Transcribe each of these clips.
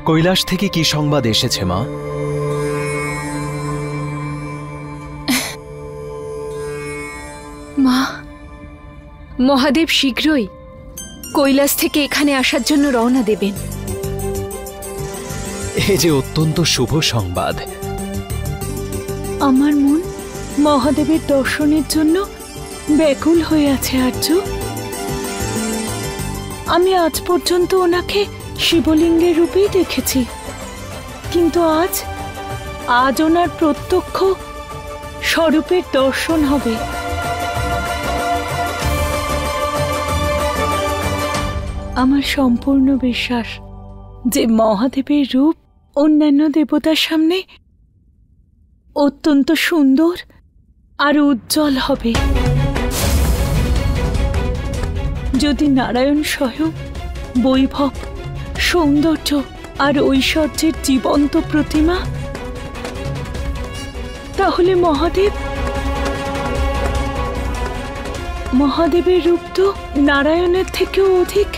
কৈলাস থেকে কি সংবাদ এসেছে মা? মা, মহাদেব শীঘ্রই কৈলাস থেকে এখানে আসার জন্য রওনা দেবেন। এ যে অত্যন্ত শুভ সংবাদ। আমার মন মহাদেবের দর্শনের জন্য ব্যাকুল হয়ে আছে আর্য। আমি আজ পর্যন্ত ওনাকে শিবলিঙ্গের রূপেই দেখেছি, কিন্তু আজ ওনার প্রত্যক্ষ স্বরূপের দর্শন হবে। আমার সম্পূর্ণ বিশ্বাস যে মহাদেবের রূপ অন্যান্য দেবতার সামনে অত্যন্ত সুন্দর আর উজ্জ্বল হবে। যদি নারায়ণ স্বয়ং বৈভব, সৌন্দর্য আর ঐশ্বর্যের জীবন্ত প্রতিমা, তাহলে মহাদেবের রূপ তো নারায়ণের থেকেও অধিক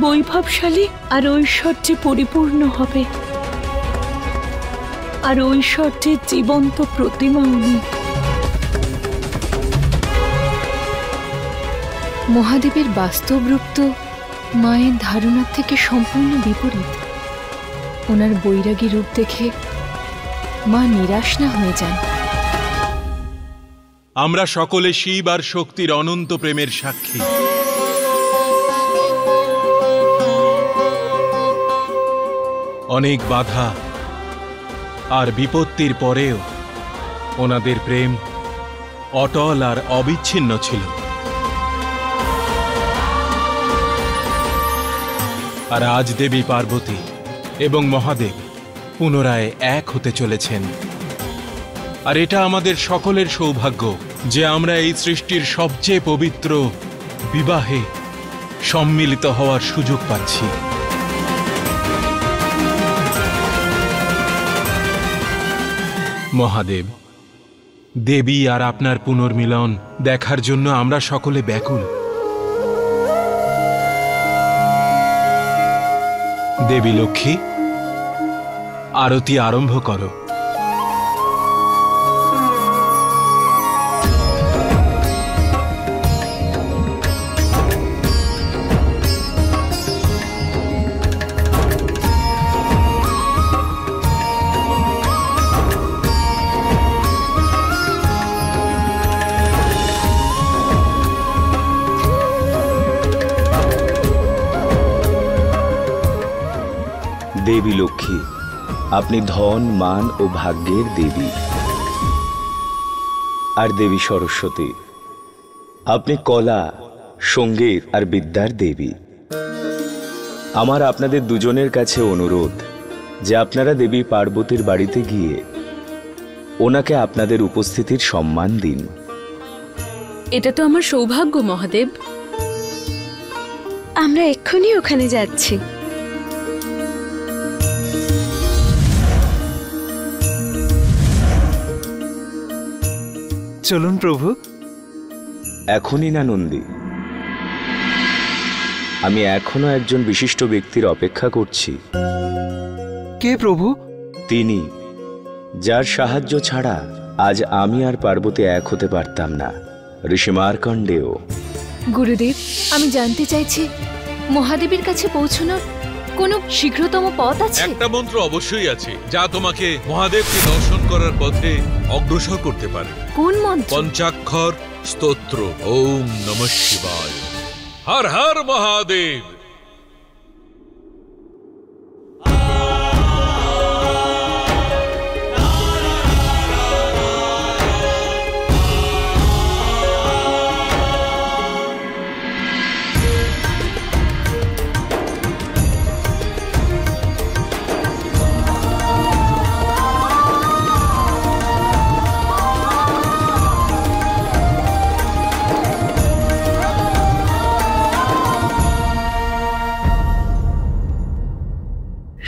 বৈভবশালী আর ঐশ্বর্যে পরিপূর্ণ হবে। আর ঐশ্বর্যের জীবন্ত প্রতিমা উনি। মহাদেবের বাস্তব রূপ তো মায়ের ধারণার থেকে সম্পূর্ণ বিপরীত। ওনার বৈরাগী রূপ দেখে মা নিরাশ না হয়ে যান। আমরা সকলে শিব আর শক্তির অনন্ত প্রেমের সাক্ষী। অনেক বাধা আর বিপত্তির পরেও ওনাদের প্রেম অটল আর অবিচ্ছিন্ন ছিল। আর আজ দেবী পার্বতী এবং মহাদেব পুনরায় এক হতে চলেছেন। আর এটা আমাদের সকলের সৌভাগ্য যে আমরা এই সৃষ্টির সবচেয়ে পবিত্র বিবাহে সম্মিলিত হওয়ার সুযোগ পাচ্ছি। মহাদেব, দেবী আর আপনার পুনর্মিলন দেখার জন্য আমরা সকলে ব্যাকুল। দেবী লক্ষ্মী, আরতি আরম্ভ করো। দেবী লক্ষ্মী, আপনি ধন, মান ও ভাগ্যের দেবী। আর দেবী সরস্বতী, আপনি কলা, সঙ্গীত আর বিদ্যার দেবী। আমার আপনাদের দুজনের কাছে অনুরোধ যে আপনারা দেবী পার্বতীর বাড়িতে গিয়ে ওনাকে আপনাদের উপস্থিতির সম্মান দিন। এটা তো আমার সৌভাগ্য মহাদেব। আমরা এক্ষুনি ওখানে যাচ্ছি। চলুন প্রভু। এখনই না নন্দী, আমি এখনো একজন বিশিষ্ট ব্যক্তির অপেক্ষা করছি। কে প্রভু? তিনি, যার সাহায্য ছাড়া আজ আমি আর পার্বতী এক হতে পারতাম না, ঋষি মার্কণ্ডেয়। গুরুদেব, আমি জানতে চাইছি মহাদেবের কাছে পৌঁছানোর কোনো শীঘ্রতম পথ আছে? একটা মন্ত্র অবশ্যই আছে যা তোমাকে মহাদেবকে দর্শন করার পথে অগ্রসর করতে পারে। কোন মন্ত্র? পঞ্চাক্ষর স্তোত্র। ওম নমঃ শিবায়। হর হর মহাদেব।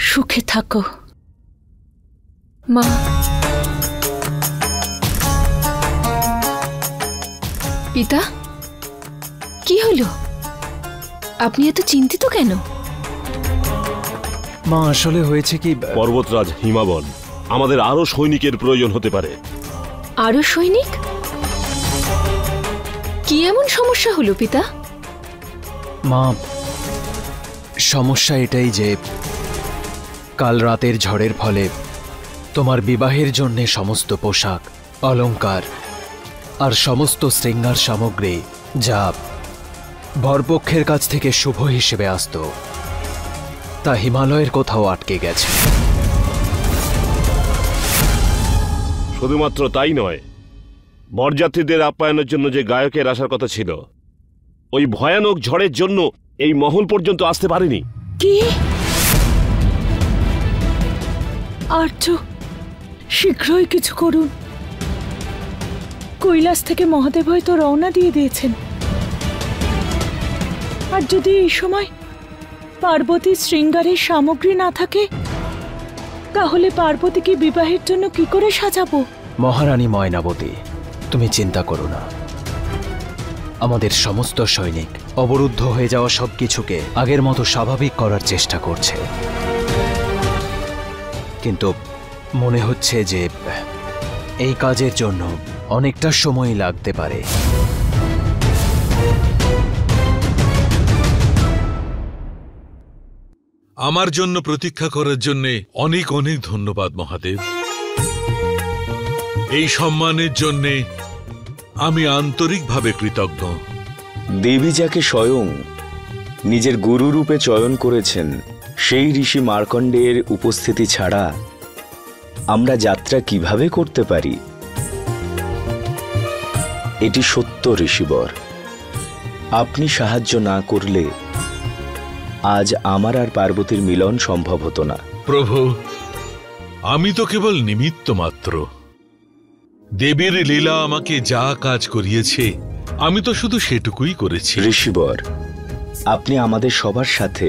সুখে থাকো মা। পিতা, কি হলো? আপনি এত চিন্তিত কেন? মা আসলে হয়েছে কি, পর্বতরাজ হিমাবল, আমাদের আরো সৈনিকের প্রয়োজন হতে পারে। আরো সৈনিক? কি এমন সমস্যা হলো পিতা? মা সমস্যা এটাই যে কাল রাতের ঝড়ের ফলে তোমার বিবাহের জন্য সমস্ত পোশাক, অলংকার আর সমস্ত শৃঙ্গার সামগ্রী যা বরপক্ষের কাছ থেকে শুভ হিসেবে আসত, তা হিমালয়ের কোথাও আটকে গেছে। শুধুমাত্র তাই নয়, বরযাত্রীদের আপ্যায়নের জন্য যে গায়কের আসার কথা ছিল, ওই ভয়ানক ঝড়ের জন্য এই মহল পর্যন্ত আসতে পারেনি। কি? আর্য, শীঘ্রই কিছু করুন। কৈলাস থেকে মহাদেব হয়তো রওনা দিয়ে দিয়েছেন, আর যদি এই সময় পার্বতীর শৃঙ্গারের সামগ্রী না থাকে, তাহলে পার্বতীকে বিবাহের জন্য কি করে সাজাবো? মহারানী ময়নাবতী, তুমি চিন্তা করো না। আমাদের সমস্ত সৈনিক অবরুদ্ধ হয়ে যাওয়া সবকিছুকে আগের মতো স্বাভাবিক করার চেষ্টা করছে, কিন্তু মনে হচ্ছে যে এই কাজের জন্য অনেকটা সময় লাগতে পারে। আমার জন্য প্রতীক্ষা করার জন্য অনেক অনেক ধন্যবাদ মহাদেব। এই সম্মানের জন্য আমি আন্তরিকভাবে কৃতজ্ঞ। দেবী যাকে স্বয়ং নিজের গুরু রূপে চয়ন করেছেন, সেই ঋষি মার্কণ্ডেয়ের উপস্থিতি ছাড়া আমরা যাত্রা কিভাবে করতে পারি? এটি সত্য ঋষিবর। আপনি সাহায্য না করলে আজ আমার আর পার্বতীর মিলন সম্ভব হতো না। প্রভু, আমি তো কেবল নিমিত্ত মাত্র। দেবীর লীলা আমাকে যা কাজ করিয়েছে আমি তো শুধু সেটুকুই করেছি। ঋষিবর, আপনি আমাদের সবার সাথে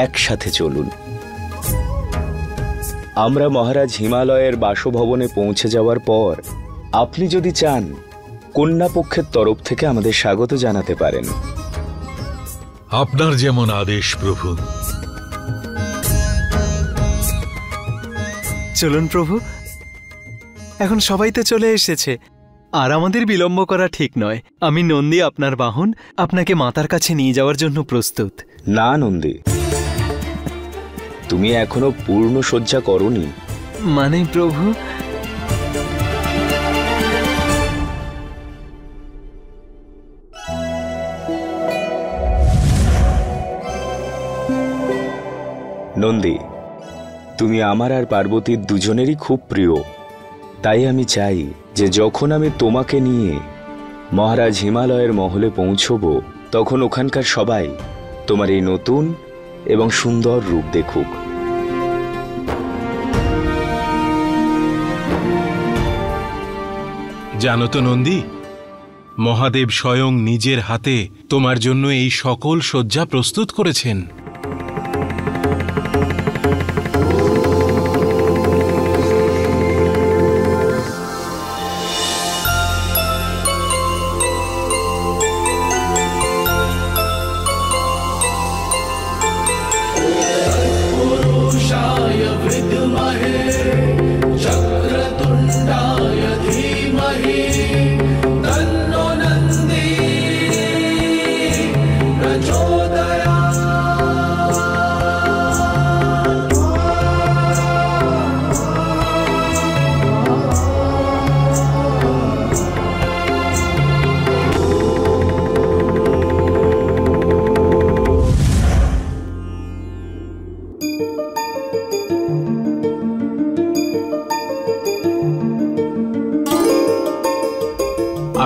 একসাথে চলুন। আমরা মহারাজ হিমালয়ের বাসভবনে পৌঁছে যাওয়ার পর আপনি যদি চান, কন্যা পক্ষের তরফ থেকে আমাদের স্বাগত জানাতে পারেন। আপনার যেমন আদেশ প্রভু। চলুন প্রভু, এখন সবাই তো চলে এসেছে, আর আমাদের বিলম্ব করা ঠিক নয়। আমি নন্দী, আপনার বাহন, আপনাকে মাতার কাছে নিয়ে যাওয়ার জন্য প্রস্তুত। না নন্দী, তুমি এখনো পূর্ণ শয্যা করনি। মানে প্রভু, নন্দী, তুমি আমার আর পার্বতীর দুজনেরই খুব প্রিয়। তাই আমি চাই যে যখন আমি তোমাকে নিয়ে মহারাজ হিমালয়ের মহলে পৌঁছব, তখন ওখানকার সবাই তোমার এই নতুন এবং সুন্দর রূপ দেখুক। জানো তো নন্দী, মহাদেব স্বয়ং নিজের হাতে তোমার জন্য এই সকল শয্যা প্রস্তুত করেছেন।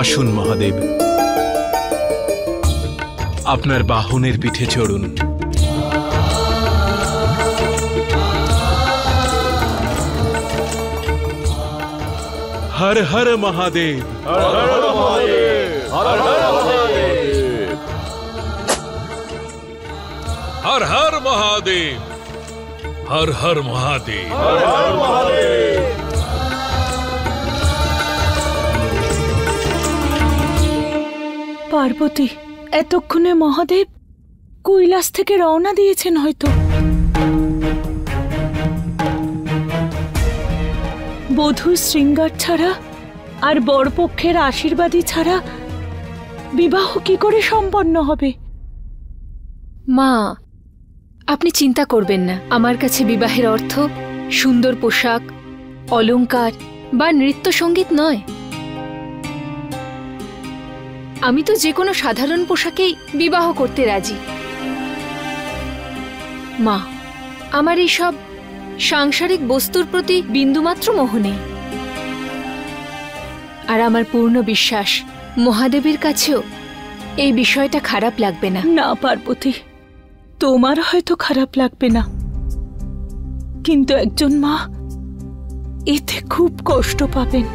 আসুন মহাদেব, আপনার বাহনের পিঠে চড়ুন। হর হর মহাদেব, হর হর মহাদেব, হর হর মহাদেব, হর হর মহাদেব, হর হর মহাদেব, হর হর মহাদেব। পার্বতী, এতক্ষণে মহাদেব কৈলাস থেকে রওনা দিয়েছেন হয়তো। বধূর শৃঙ্গার ছাড়া আর বরপক্ষের আশীর্বাদী ছাড়া বিবাহ কি করে সম্পন্ন হবে? মা, আপনি চিন্তা করবেন না। আমার কাছে বিবাহের অর্থ সুন্দর পোশাক, অলংকার বা নৃত্য সঙ্গীত নয়। আমি তো যে কোনো সাধারণ পোশাকেই বিবাহ করতে রাজি। মা, আমার এই সব সাংসারিক বস্তুর প্রতি বিন্দুমাত্র মোহ নেই। আর আমার পূর্ণ বিশ্বাস মহাদেবের কাছেও এই বিষয়টা খারাপ লাগবে না। না পার্বতী, তোমার হয়তো খারাপ লাগবে না, কিন্তু একজন মা এতে খুব কষ্ট পাবেন।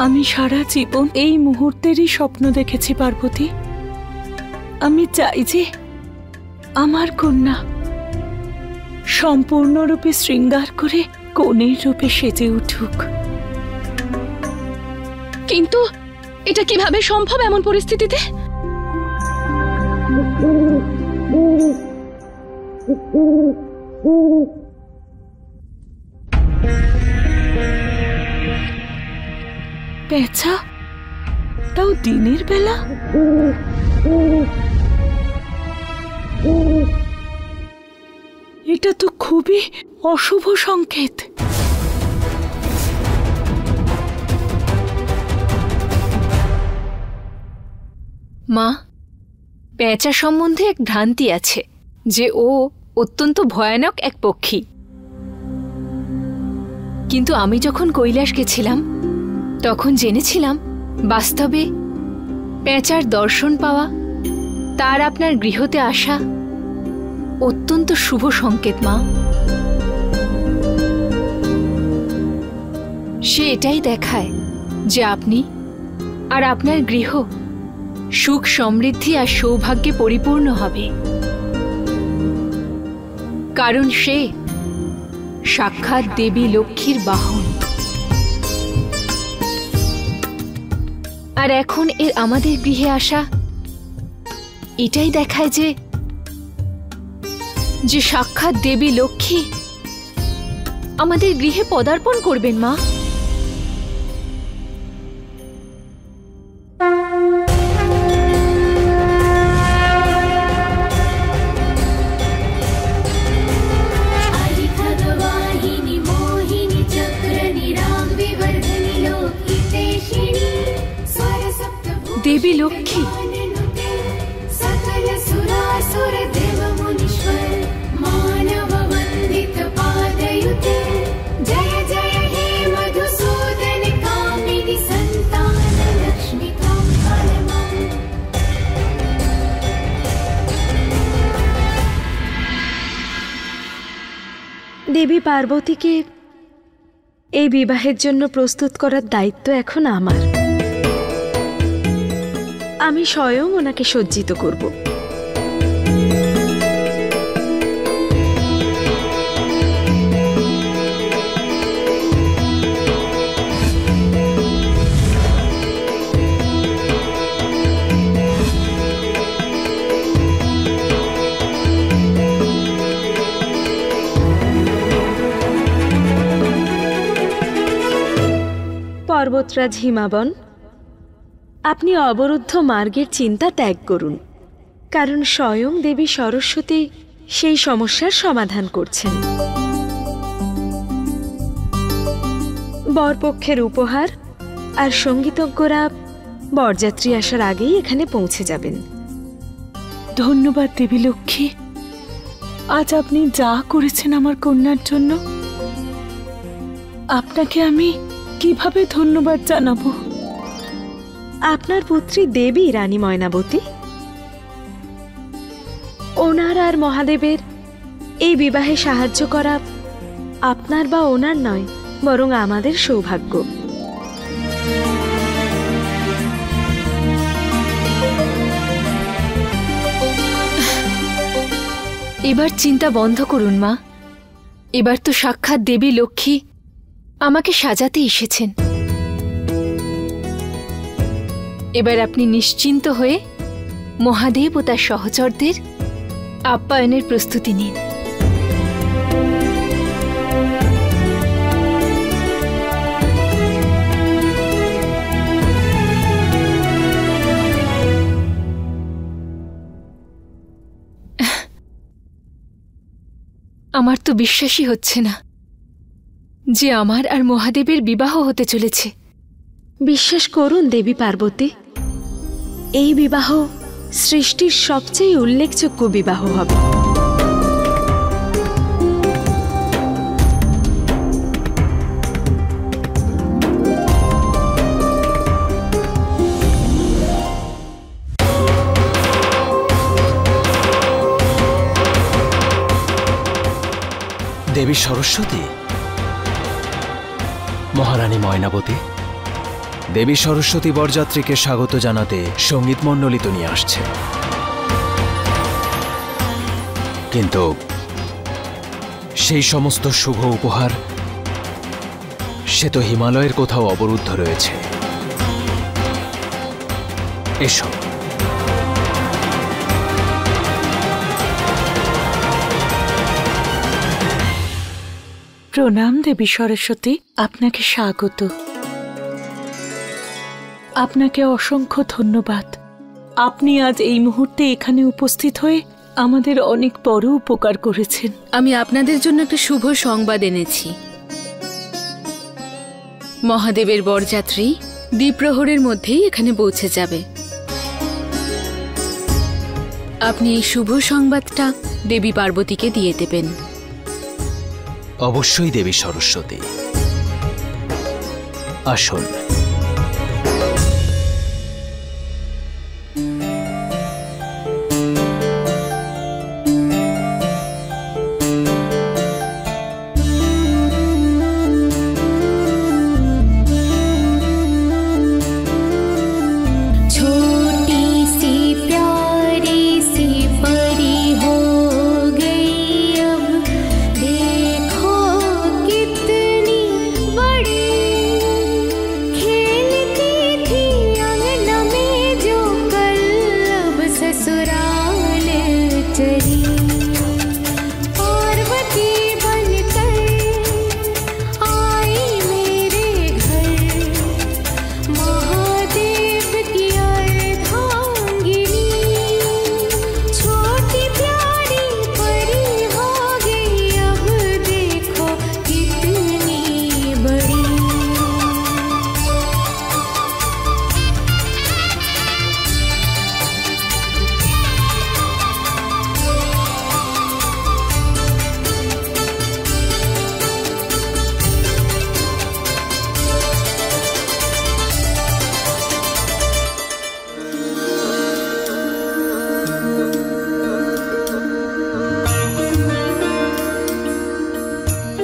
আমি সারা জীবন এই মুহূর্তেরই স্বপ্ন দেখেছি পার্বতী। আমি চাই যে আমার কন্যা সম্পূর্ণরূপে শৃঙ্গার করে কনের রূপে সেজে উঠুক। কিন্তু এটা কিভাবে সম্ভব এমন পরিস্থিতিতে? পেঁচা, তাও দিনের বেলা? এটা তো খুবই অশুভ সংকেত। মা, পেঁচা সম্বন্ধে এক ভ্রান্তি আছে যে ও অত্যন্ত ভয়ানক এক পক্ষী। কিন্তু আমি যখন কৈলাস গেছিলাম তখন জেনেছিলাম বাস্তবে পেঁচার দর্শন পাওয়া, তার আপনার গৃহতে আসা অত্যন্ত শুভ সংকেত। মা, সে এটাই দেখায় যে আপনি আর আপনার গৃহ সুখ, সমৃদ্ধি আর সৌভাগ্যে পরিপূর্ণ হবে, কারণ সে সাক্ষাৎ দেবী লক্ষ্মীর বাহন। আর এখন এর আমাদের গৃহে আসা এটাই দেখায় যে সাক্ষাৎ দেবী লক্ষ্মী আমাদের গৃহে পদার্পণ করবেন। মা, দেবী লক্ষ্মী দেবী পার্বতীকে এই বিবাহের জন্য প্রস্তুত করার দায়িত্ব এখন আমার। আমি স্বয়ং ওনাকে সজ্জিত করব। পর্বতরাজ হিমাবন, আপনি অবরুদ্ধ মার্গের চিন্তা ত্যাগ করুন, কারণ স্বয়ং দেবী সরস্বতী সেই সমস্যার সমাধান করছেন। বরপক্ষের উপহার আর সঙ্গীতজ্ঞরা বরযাত্রী আসার আগেই এখানে পৌঁছে যাবেন। ধন্যবাদ দেবী লক্ষ্মী, আজ আপনি যা করেছেন আমার কন্যার জন্য, আপনাকে আমি কিভাবে ধন্যবাদ জানাবো? আপনার পুত্রী দেবী রানী ময়নাবতী, ওনার আর মহাদেবের এই বিবাহে সাহায্য করা আপনার বা ওনার নয়, বরং আমাদের সৌভাগ্য। এবার চিন্তা বন্ধ করুন মা। এবার তো সাক্ষাৎ দেবী লক্ষ্মী আমাকে সাজাতে এসেছেন। এবার আপনি নিশ্চিন্ত হয়ে মহাদেব ও তার সহচরদের আপ্যায়নের প্রস্তুতি নিন। আমার তো বিশ্বাসই হচ্ছে না যে আমার আর মহাদেবের বিবাহ হতে চলেছে। বিশ্বাস করুন দেবী পার্বতী, এই বিবাহ সৃষ্টির সবচেয়ে উল্লেখযোগ্য বিবাহ হবে। দেবী সরস্বতী, মহারানী ময়নাবতী, দেবী সরস্বতী বরযাত্রীকে স্বাগত জানাতে সঙ্গীত মণ্ডলী তো নিয়ে আসছে, কিন্তু সেই সমস্ত শুভ উপহার সে তো হিমালয়ের কোথাও অবরুদ্ধ রয়েছে। এসো। প্রণাম দেবী সরস্বতী, আপনাকে স্বাগত। আপনাকে অসংখ্য ধন্যবাদ। আপনি আজ এই মুহূর্তে এখানে উপস্থিত হয়ে আমাদের অনেক বড় উপকার করেছেন। আমি আপনাদের জন্য একটা শুভ সংবাদ এনেছি। মহাদেবের বরযাত্রী দ্বিপ্রহরের মধ্যেই এখানে পৌঁছে যাবে। আপনি এই শুভ সংবাদটা দেবী পার্বতীকে দিয়ে দেবেন। অবশ্যই দেবী সরস্বতী, আসুন।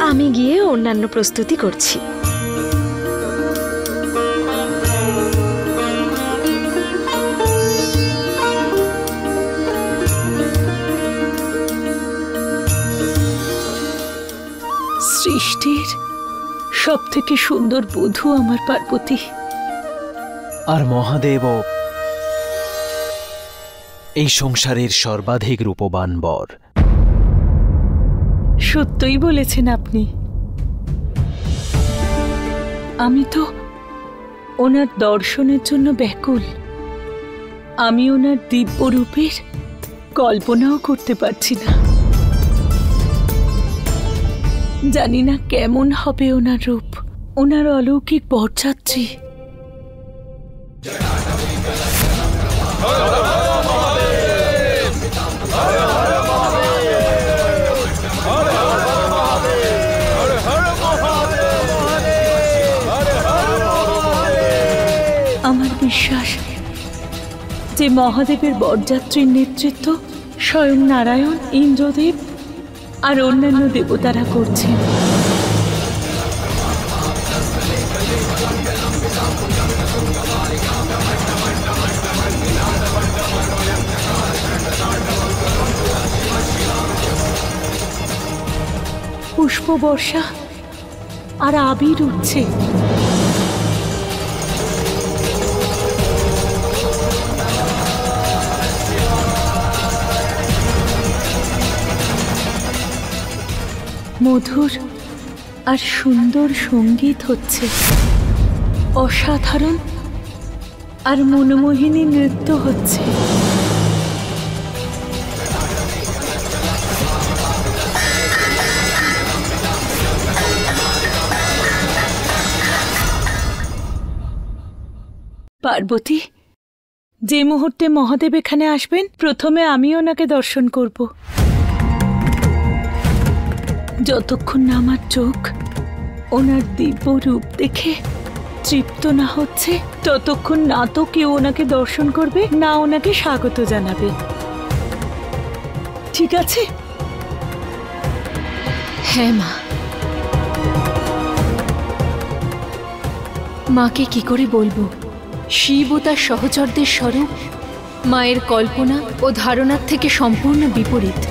আমি গিয়ে অন্যান্য প্রস্তুতি করছি। সৃষ্টির সব থেকে সুন্দর বধূ আমার পার্বতী। আর মহাদেবও এই সংসারের সর্বাধিক রূপবান বর। সত্যই বলেছেন আপনি। আমি তো ওনার দর্শনের জন্য ব্যাকুল। আমি ওনার দিব্য রূপের কল্পনাও করতে পারছি না। জানি না কেমন হবে ওনার রূপ, ওনার অলৌকিক বরযাত্রী। আমার বিশ্বাস যে মহাদেবের বরযাত্রীর নেতৃত্ব স্বয়ং নারায়ণ, ইন্দ্রদেব আর অন্যান্য দেবতারা করছেন। পুষ্প বর্ষা আর আবির উঠছে। মধুর আর সুন্দর সঙ্গীত হচ্ছে। অসাধারণ আর মনোমোহিনী নৃত্য হচ্ছে। পার্বতী, যে মুহূর্তে মহাদেব এখানে আসবেন প্রথমে আমি ওনাকে দর্শন করব। যতক্ষণ না আমার চোখ ওনার দিব্য রূপ দেখে তৃপ্ত না হচ্ছে ততক্ষণ না তো কেউ ওনাকে দর্শন করবে না ওনাকে স্বাগত জানাবে। ঠিক আছে? হ্যাঁ মা। মাকে কি করে বলবো শিব ও তার সহচরদের স্বরূপ মায়ের কল্পনা ও ধারণার থেকে সম্পূর্ণ বিপরীত।